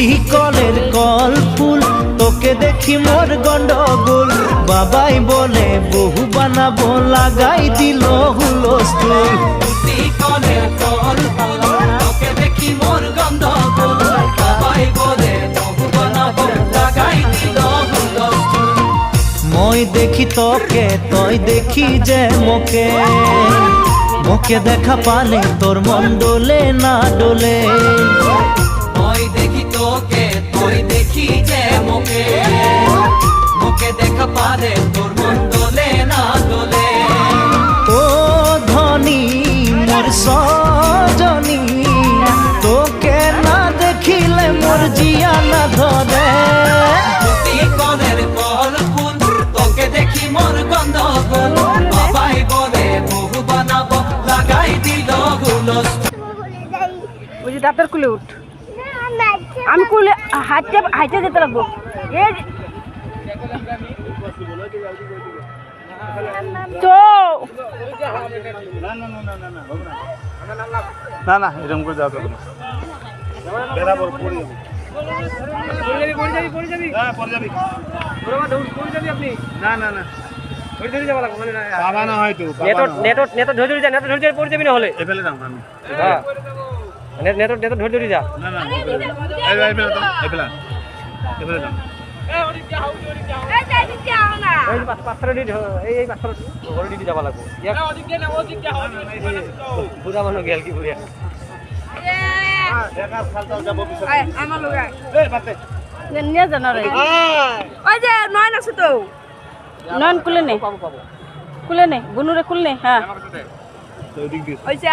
প্রতি কলের কল ফুল, তোকে দেখি মোর গন্ডগোল। বাবাই বলে বহু বানাবো, লাগাই দিল হুলস্থুল। প্রতি কলের কল ফুল, তোকে দেখি মোর গন্ডগোল। বাবাই বলে বহু বানাবো, লাগাই দিল হুলস্থুল। মই দেখি তোকে, তই দেখি যে মোকে, মোকে দেখা পালে তোর মন ডোলে না ডোলে। মই দেখি তোকে, তুই দেখি যে মোকে, মোকে দেখা পালে তোর মন ডোলে না ডোলে। ও ধনী মোর সজনী, তোকে না দেখিলে মোর জিয়া না ধরে। প্রতি কলের কল ফুল, তোকে দেখি মোর গন্ডগোল। বাবাই বলে বহু বানাবো, লাগাই দিল হুলস্থুল। ওই যে দাঁতের কুলে উঠ, আমি কুলে হাইটে হাইটে যেতে লাগবো। তো না না এরকম করে যাওয়া যাবে না। বেড়াবো পড়ে যাবি। না না না পাবা না হয়তো নেট ধরে যা, নেট ধরে পড়ে যাবি না হলে এফেলে যাও আমি। হ্যাঁ নেট ধরে যা। না না এফেলে যাও, এফেলে এফেলে যাও। এই পাথর দিদি, এই পাথর ঘরে দিদি যাব লাগবো। বুড়া মানুষ গেল কি বুড়িয়া দেখা খালতাল যাব পিছে। আমার লগে এই বাতে নিয়ে জানা রে। ওই যে নয়ন আছে তো, নয়ন কুলে নে, পাবো পাবো কুলে নে, বুনুরে কুলে নে। হ্যাঁ তো দিক দিস। ওই যে